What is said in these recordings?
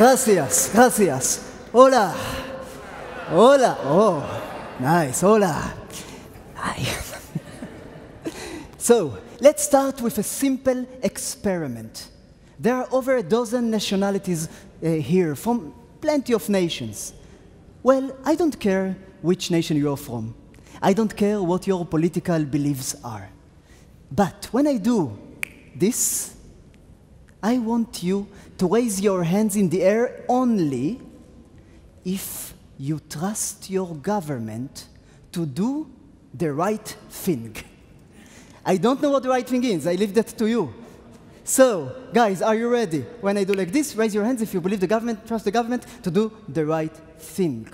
Gracias, gracias. Hola. Hola. Oh, nice. Hola. Hi. So, let's start with a simple experiment. There are over a dozen nationalities here from plenty of nations. Well, I don't care which nation you're from. I don't care what your political beliefs are. But when I do this, I want you to raise your hands in the air only if you trust your government to do the right thing. I don't know what the right thing is. I leave that to you. So, guys, are you ready? When I do like this, raise your hands if you believe the government, trust the government to do the right thing.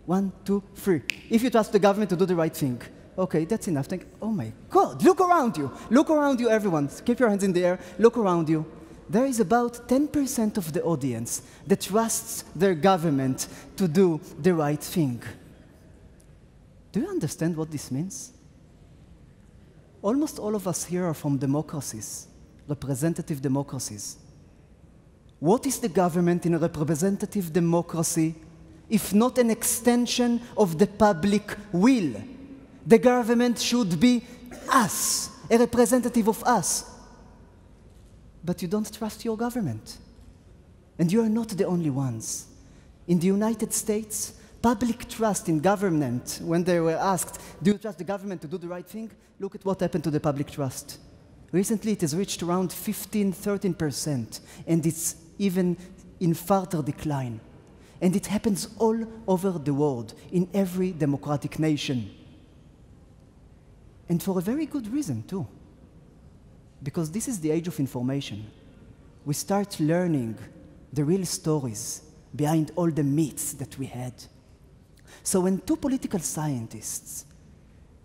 1, 2, 3. If you trust the government to do the right thing. Okay, that's enough. Think, oh my God, look around you. Look around you, everyone. Keep your hands in the air. Look around you. There is about 10% of the audience that trusts their government to do the right thing. Do you understand what this means? Almost all of us here are from democracies, representative democracies. What is the government in a representative democracy if not an extension of the public will? The government should be us, a representative of us. But you don't trust your government. And you are not the only ones. In the United States, public trust in government, when they were asked, do you trust the government to do the right thing? Look at what happened to the public trust. Recently, it has reached around 15, 13%, and it's even in further decline. And it happens all over the world, in every democratic nation. And for a very good reason, too. Because this is the age of information. We start learning the real stories behind all the myths that we had. So when two political scientists,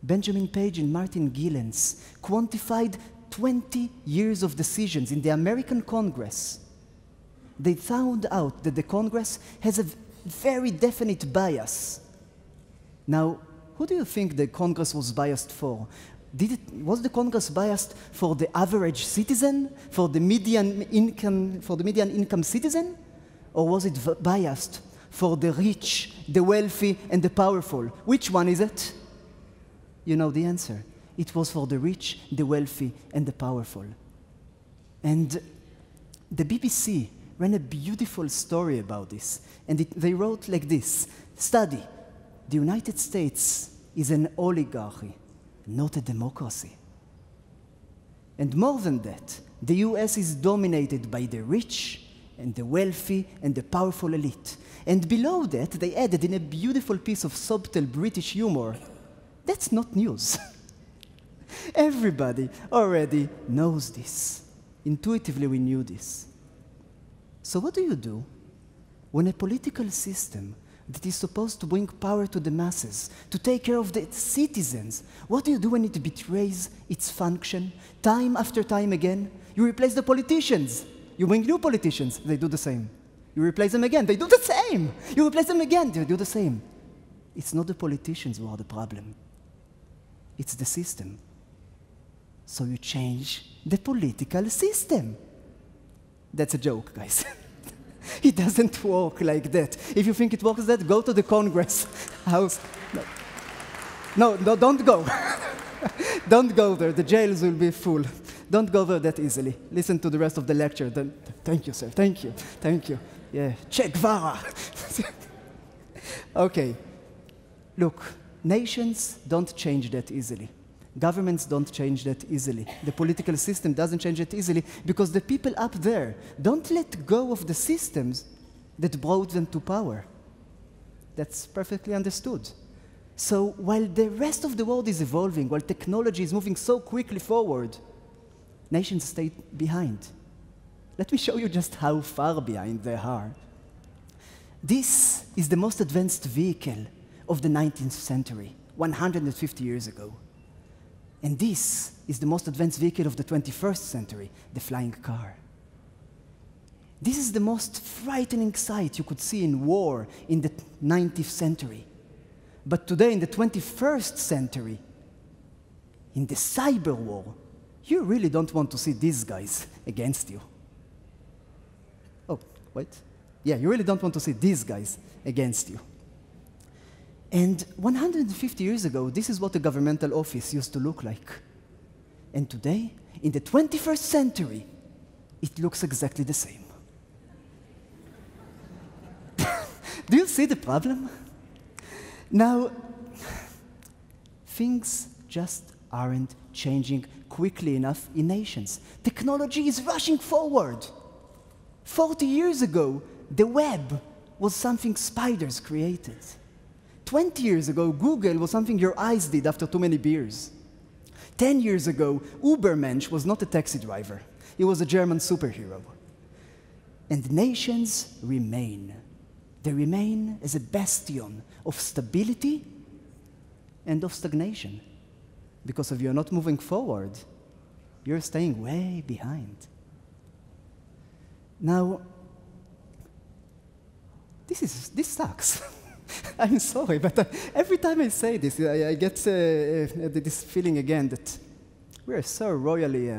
Benjamin Page and Martin Gilens, quantified 20 years of decisions in the American Congress, they found out that the Congress has a very definite bias. Now, who do you think the Congress was biased for? Was the Congress biased for the average citizen, for the median income citizen? Or was it biased for the rich, the wealthy, and the powerful? Which one is it? You know the answer. It was for the rich, the wealthy, and the powerful. And the BBC ran a beautiful story about this. And they wrote like this: study, the United States is an oligarchy, not a democracy. And more than that, the US is dominated by the rich and the wealthy and the powerful elite. And below that, they added in a beautiful piece of subtle British humor, that's not news. Everybody already knows this. Intuitively, we knew this. So what do you do when a political system that is supposed to bring power to the masses, to take care of the citizens, what do you do when it betrays its function time after time again? You replace the politicians. You bring new politicians, they do the same. You replace them again, they do the same. You replace them again, they do the same. It's not the politicians who are the problem. It's the system. So you change the political system. That's a joke, guys. It doesn't work like that. If you think it works that, go to the Congress house. No, don't go. Don't go there. The jails will be full. Don't go there that easily. Listen to the rest of the lecture. Then, thank you, sir. Thank you. Thank you. Yeah. Che Guevara. Okay. Look, nations don't change that easily. Governments don't change that easily. The political system doesn't change that easily because the people up there don't let go of the systems that brought them to power. That's perfectly understood. So while the rest of the world is evolving, while technology is moving so quickly forward, nations stay behind. Let me show you just how far behind they are. This is the most advanced vehicle of the 19th century, 150 years ago. And this is the most advanced vehicle of the 21st century, the flying car. This is the most frightening sight you could see in war in the 19th century. But today, in the 21st century, in the cyber war, you really don't want to see these guys against you. Oh, wait. Yeah, you really don't want to see these guys against you. And 150 years ago, this is what a governmental office used to look like. And today, in the 21st century, it looks exactly the same. Do you see the problem? Now, things just aren't changing quickly enough in nations. Technology is rushing forward. 40 years ago, the web was something spiders created. 20 years ago, Google was something your eyes did after too many beers. 10 years ago, Ubermensch was not a taxi driver. He was a German superhero. And nations remain. They remain as a bastion of stability and of stagnation. Because if you're not moving forward, you're staying way behind. Now, this sucks. I'm sorry, but every time I say this, I get this feeling again that we are so royally,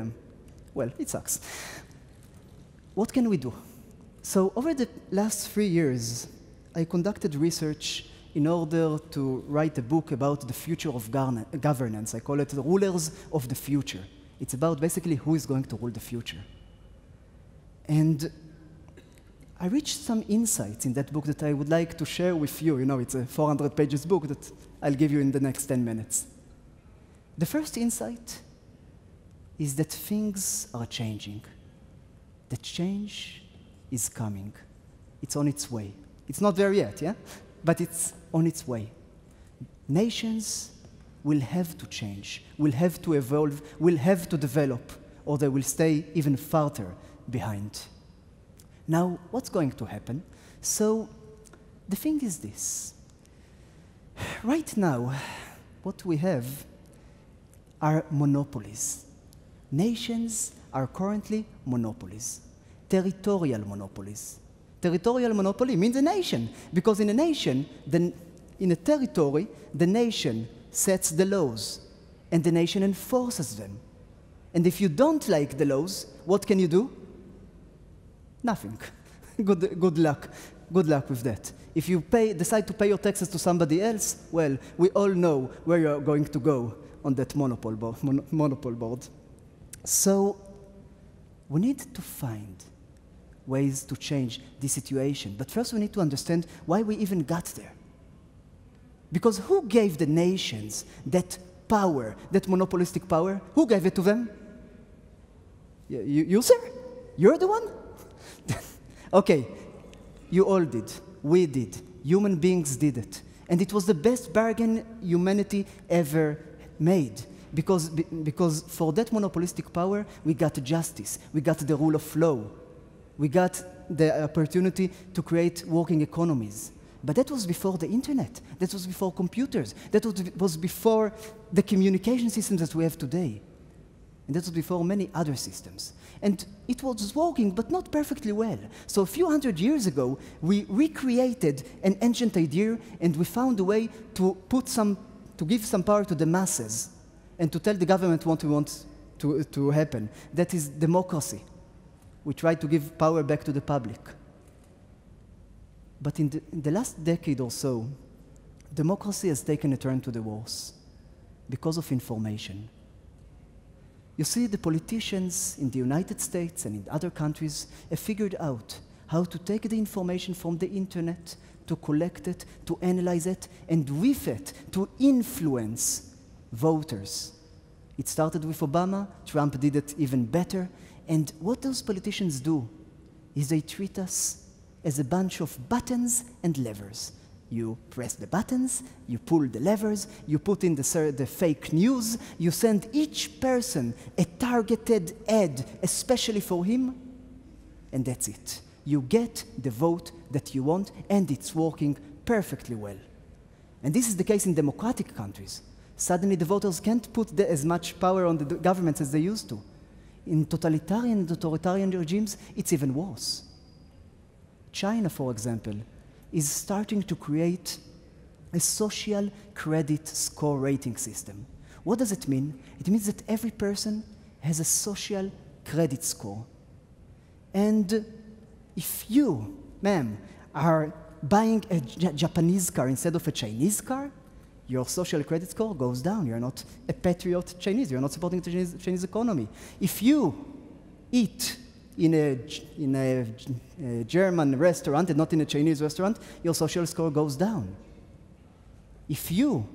well, it sucks. What can we do? So over the last 3 years, I conducted research in order to write a book about the future of governance. I call it The Rulers of the Future. It's about basically who is going to rule the future. And I reached some insights in that book that I would like to share with you. You know, it's a 400 pages book that I'll give you in the next 10 minutes. The first insight is that things are changing. That change is coming. It's on its way. It's not there yet, yeah? But it's on its way. Nations will have to change, will have to evolve, will have to develop, or they will stay even farther behind. Now, what's going to happen? So, the thing is this. Right now, what we have are monopolies. Nations are currently monopolies, territorial monopolies. Territorial monopoly means a nation, because in a nation, in a territory, the nation sets the laws, and the nation enforces them. And if you don't like the laws, what can you do? Nothing. Good luck. Good luck with that. If you decide to pay your taxes to somebody else, well, we all know where you're going to go on that monopoly board. So we need to find ways to change the situation. But first we need to understand why we even got there. Because who gave the nations that power, that monopolistic power? Who gave it to them? You, sir? You're the one? Okay, you all did. We did. Human beings did it. And it was the best bargain humanity ever made. Because for that monopolistic power, we got justice. We got the rule of law. We got the opportunity to create working economies. But that was before the internet. That was before computers. That was before the communication systems that we have today. And that was before many other systems. And it was working, but not perfectly well. So a few hundred years ago, we recreated an ancient idea, and we found a way to give some power to the masses, and to tell the government what we want to happen. That is democracy. We tried to give power back to the public. But in the last decade or so, democracy has taken a turn to the worse because of information. You see, the politicians in the United States and in other countries have figured out how to take the information from the internet, to collect it, to analyze it, and with it, to influence voters. It started with Obama. Trump did it even better. And what those politicians do is they treat us as a bunch of buttons and levers. You press the buttons, you pull the levers, you put in the fake news, you send each person a targeted ad, especially for him, and that's it. You get the vote that you want, and it's working perfectly well. And this is the case in democratic countries. Suddenly the voters can't put as much power on the governments as they used to. In totalitarian and authoritarian regimes, it's even worse. China, for example, is starting to create a social credit score rating system. What does it mean? It means that every person has a social credit score. And if you ma'am, are buying a Japanese car instead of a Chinese car, your social credit score goes down. You're not a patriot Chinese. You're not supporting the Chinese economy. If you eat in a German restaurant and not in a Chinese restaurant, your social score goes down. If you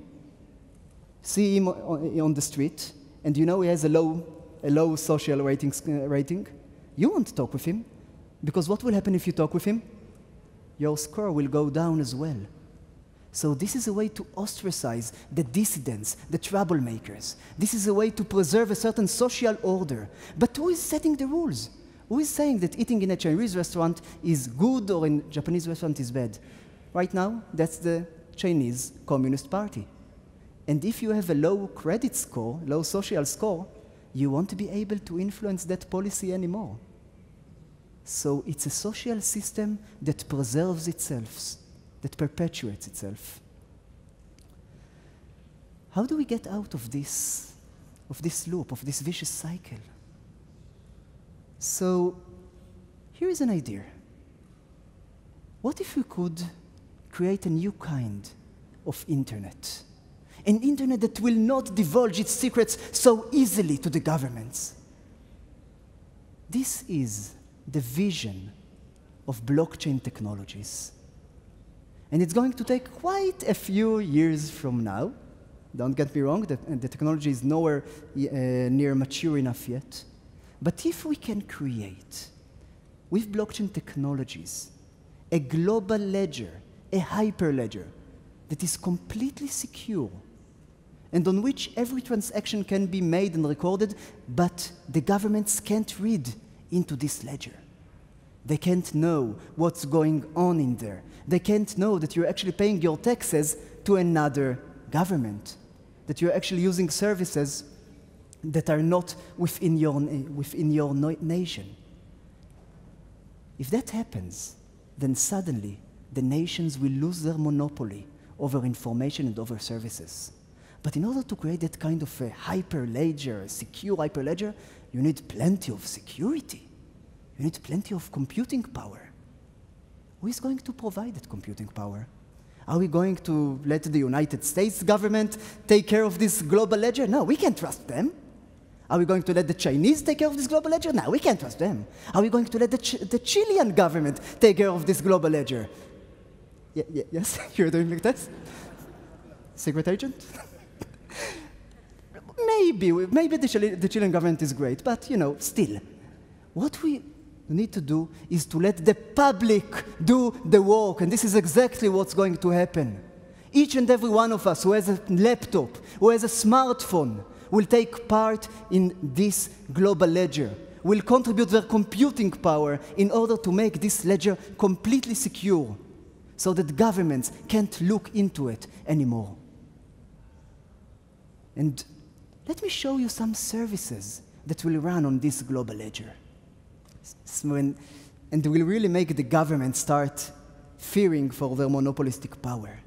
see him on the street and you know he has a low social rating, you won't talk with him, because what will happen if you talk with him? Your score will go down as well. So this is a way to ostracize the dissidents, the troublemakers. This is a way to preserve a certain social order. But who is setting the rules? Who is saying that eating in a Chinese restaurant is good or in a Japanese restaurant is bad? Right now, that's the Chinese Communist Party. And if you have a low credit score, low social score, you won't be able to influence that policy anymore. So it's a social system that preserves itself, that perpetuates itself. How do we get out of this loop, of this vicious cycle? So here is an idea. What if we could create a new kind of internet? An internet that will not divulge its secrets so easily to the governments. This is the vision of blockchain technologies. And it's going to take quite a few years from now. Don't get me wrong, the technology is nowhere near mature enough yet. But if we can create, with blockchain technologies, a global ledger, a hyperledger, that is completely secure, and on which every transaction can be made and recorded, but the governments can't read into this ledger. They can't know what's going on in there. They can't know that you're actually paying your taxes to another government, that you're actually using services that are not within your nation. If that happens, then suddenly the nations will lose their monopoly over information and over services. But in order to create that kind of a hyperledger, a secure hyperledger, you need plenty of security. You need plenty of computing power. Who is going to provide that computing power? Are we going to let the United States government take care of this global ledger? No, we can't trust them. Are we going to let the Chinese take care of this global ledger? No, we can't trust them. Are we going to let the Chilean government take care of this global ledger? Yes, you're doing like that? Secret agent? Maybe the Chilean government is great, but still, what we need to do is to let the public do the work, and this is exactly what's going to happen. Each and every one of us who has a laptop, who has a smartphone, will take part in this global ledger, will contribute their computing power in order to make this ledger completely secure, so that governments can't look into it anymore. And let me show you some services that will run on this global ledger. And will really make the government start fearing for their monopolistic power.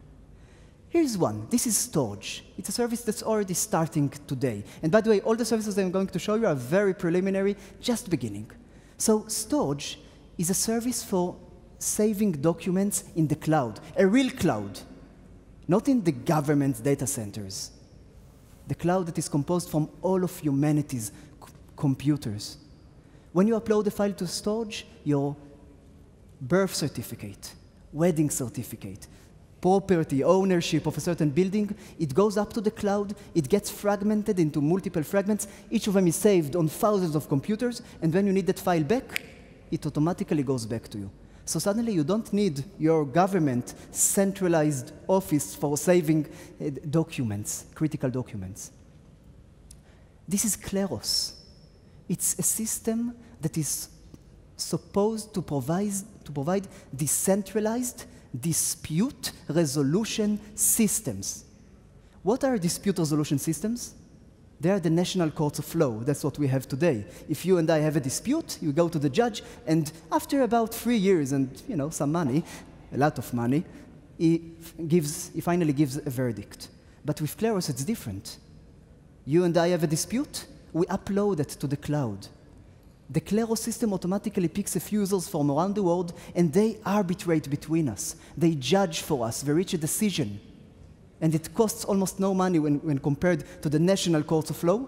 Here's one. This is storage. It's a service that's already starting today. And by the way, all the services I'm going to show you are very preliminary, just beginning. So storage is a service for saving documents in the cloud, a real cloud, not in the government data centers. The cloud that is composed from all of humanity's computers. When you upload a file to storage, your birth certificate, wedding certificate, property, ownership of a certain building, it goes up to the cloud, it gets fragmented into multiple fragments, each of them is saved on thousands of computers, and when you need that file back, it automatically goes back to you. So suddenly you don't need your government centralized office for saving documents, critical documents. This is Kleros. It's a system that is supposed to provide decentralized dispute resolution systems. What are dispute resolution systems? They are the national courts of law. That's what we have today. If you and I have a dispute, you go to the judge, and after about 3 years and some money, a lot of money, he finally gives a verdict. But with Kleros, it's different. You and I have a dispute, we upload it to the cloud. The Clero system automatically picks a few users from around the world, and they arbitrate between us. They judge for us. They reach a decision. And it costs almost no money when compared to the national courts of law.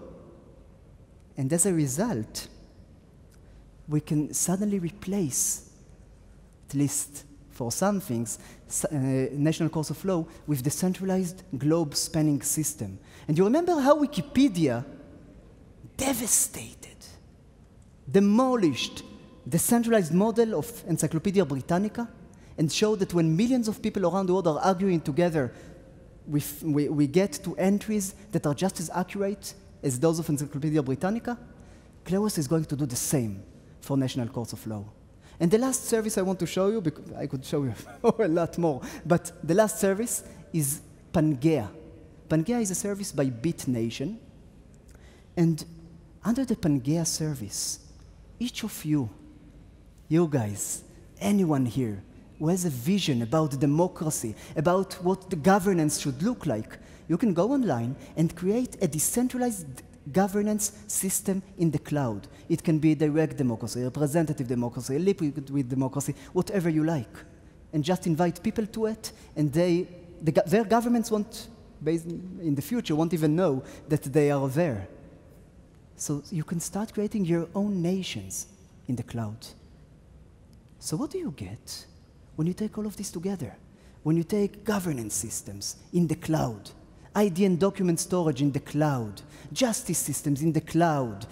And as a result, we can suddenly replace, at least for some things, national courts of law with the centralized globe-spanning system. And you remember how Wikipedia devastated, demolished the centralized model of Encyclopedia Britannica and showed that when millions of people around the world are arguing together, we get to entries that are just as accurate as those of Encyclopedia Britannica. Kleros is going to do the same for national courts of law. And the last service I want to show you, because I could show you a lot more, but the last service is Pangea. Pangea is a service by BitNation. And under the Pangea service, each of you guys, anyone here who has a vision about democracy, about what the governance should look like, you can go online and create a decentralized governance system in the cloud. It can be direct democracy, representative democracy, liquid democracy, whatever you like. And just invite people to it, and their governments in the future won't even know that they are there. So you can start creating your own nations in the cloud. So what do you get when you take all of this together? When you take governance systems in the cloud, ID and document storage in the cloud, justice systems in the cloud,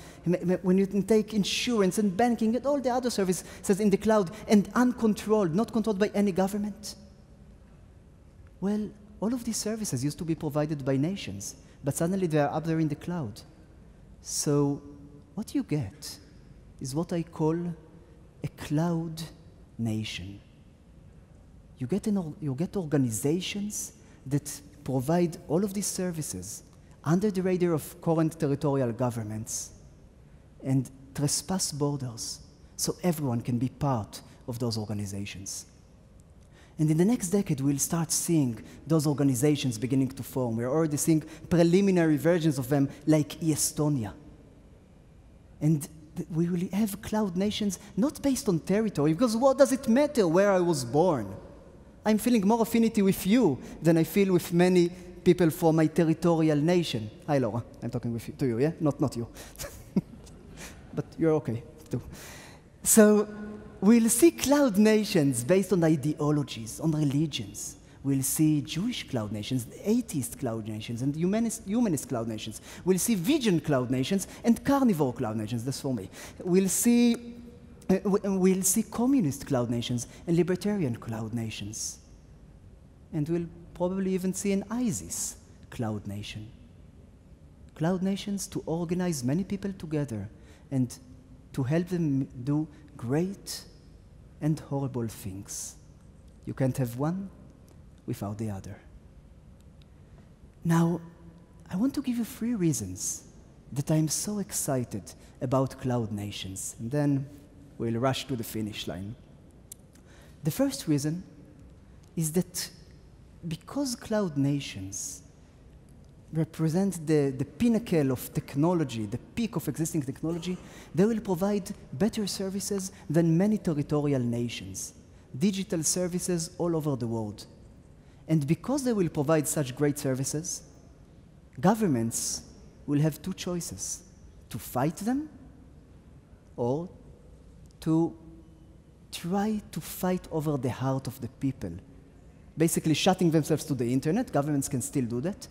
when you take insurance and banking and all the other services in the cloud, and uncontrolled, not controlled by any government. Well, all of these services used to be provided by nations, but suddenly they are up there in the cloud. So what you get is what I call a cloud nation. You get organizations that provide all of these services under the radar of current territorial governments and trespass borders so everyone can be part of those organizations. And in the next decade, we'll start seeing those organizations beginning to form. We're already seeing preliminary versions of them like Estonia. And we will have cloud nations not based on territory, because what does it matter where I was born? I'm feeling more affinity with you than I feel with many people from my territorial nation. Hi, Laura. I'm talking to you, yeah? Not you. But you're okay, too. So we'll see cloud nations based on ideologies, on religions. We'll see Jewish cloud nations, atheist cloud nations, and humanist cloud nations. We'll see vegan cloud nations and carnivore cloud nations. That's for me. We'll see communist cloud nations and libertarian cloud nations. And we'll probably even see an ISIS cloud nation. Cloud nations to organize many people together and to help them do great and horrible things. You can't have one without the other. Now, I want to give you 3 reasons that I'm so excited about cloud nations, and then we'll rush to the finish line. The first reason is that because cloud nations represent the pinnacle of technology, the peak of existing technology, they will provide better services than many territorial nations, digital services all over the world. And because they will provide such great services, governments will have 2 choices: to fight them or to try to fight over the heart of the people. Basically shutting themselves to the internet. Governments can still do that.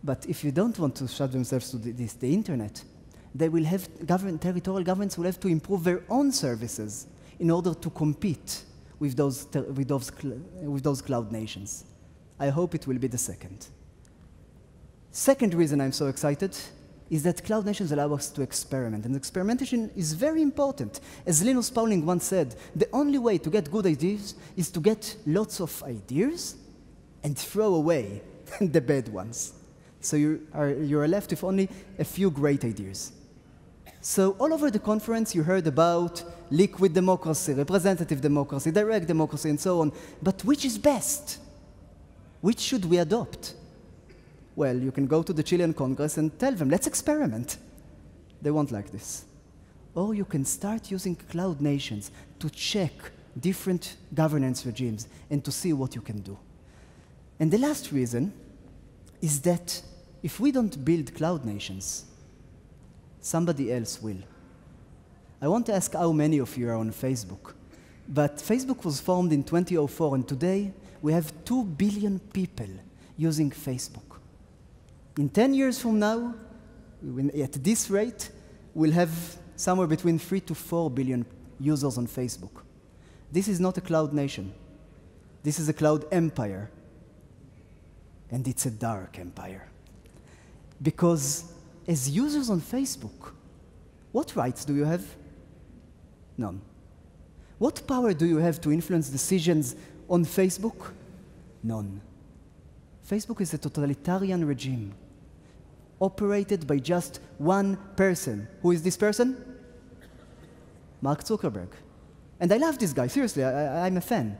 But if you don't want to shut themselves to the internet, they will have territorial governments will have to improve their own services in order to compete with those cloud nations. I hope it will be the second. Second reason I'm so excited is that cloud nations allow us to experiment, and experimentation is very important. As Linus Pauling once said, the only way to get good ideas is to get lots of ideas and throw away the bad ones. So you're left with only a few great ideas. So all over the conference, you heard about liquid democracy, representative democracy, direct democracy, and so on. But which is best? Which should we adopt? Well, you can go to the Chilean Congress and tell them, let's experiment. They won't like this. or you can start using cloud nations to check different governance regimes and to see what you can do. And the last reason is that if we don't build cloud nations, somebody else will. I want to ask how many of you are on Facebook. But Facebook was formed in 2004, and today we have 2 billion people using Facebook. In 10 years from now, at this rate, we'll have somewhere between 3 to 4 billion users on Facebook. This is not a cloud nation. This is a cloud empire. And it's a dark empire. Because as users on Facebook, what rights do you have? None. What power do you have to influence decisions on Facebook? None. Facebook is a totalitarian regime operated by just one person. Who is this person? Mark Zuckerberg. And I love this guy, seriously, I'm a fan.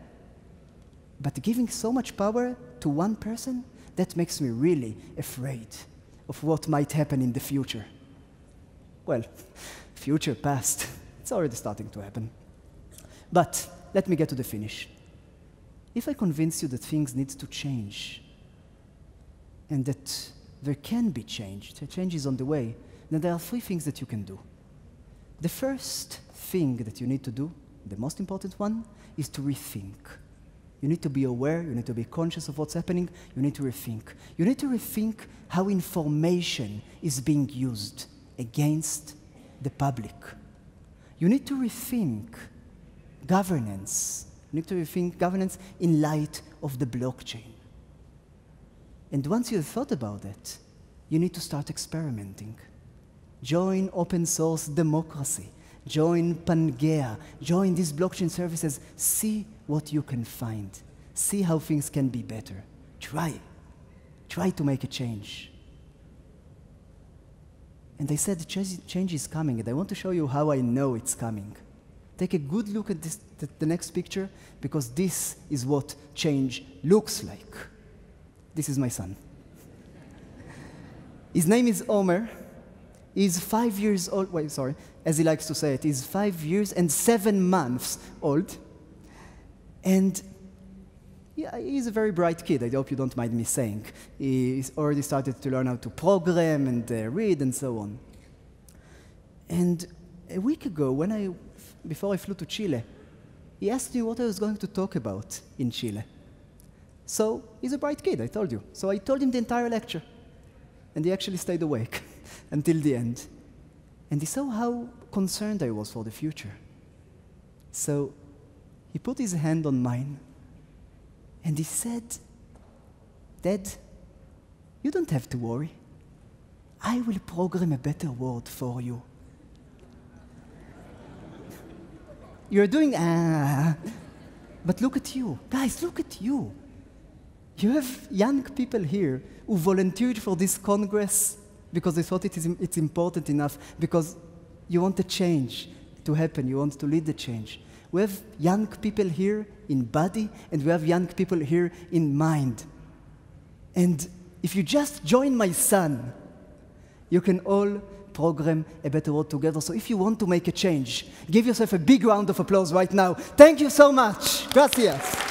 But giving so much power to one person, that makes me really afraid of what might happen in the future. Well, future, past, it's already starting to happen. But let me get to the finish. If I convince you that things need to change, and that there can be change, the change is on the way, then there are 3 things that you can do. The first thing that you need to do, the most important one, is to rethink. You need to be aware, you need to be conscious of what's happening, you need to rethink. You need to rethink how information is being used against the public. You need to rethink governance. You need to rethink governance in light of the blockchain. And once you've thought about that, you need to start experimenting. Join open source democracy. Join Pangea. Join these blockchain services. See what you can find. See how things can be better. Try. Try to make a change. And I said change is coming, and I want to show you how I know it's coming. Take a good look at the next picture, because this is what change looks like. This is my son. His name is Omer. He's 5 years old. Wait, sorry. As he likes to say it, he's 5 years and 7 months old. And yeah, he's a very bright kid. I hope you don't mind me saying. He's already started to learn how to program and read and so on. And a week ago, before I flew to Chile, he asked me what I was going to talk about in Chile. So he's a bright kid, I told you. So I told him the entire lecture. And he actually stayed awake until the end. And he saw how concerned I was for the future. So he put his hand on mine, and he said, "Dad, you don't have to worry. I will program a better world for you." You're doing, but look at you. Guys, look at you. You have young people here who volunteered for this Congress because they thought it's important enough, because you want the change to happen, you want to lead the change. We have young people here in body, and we have young people here in mind. And if you just join my son, you can all program a better world together. So if you want to make a change, give yourself a big round of applause right now. Thank you so much. Gracias.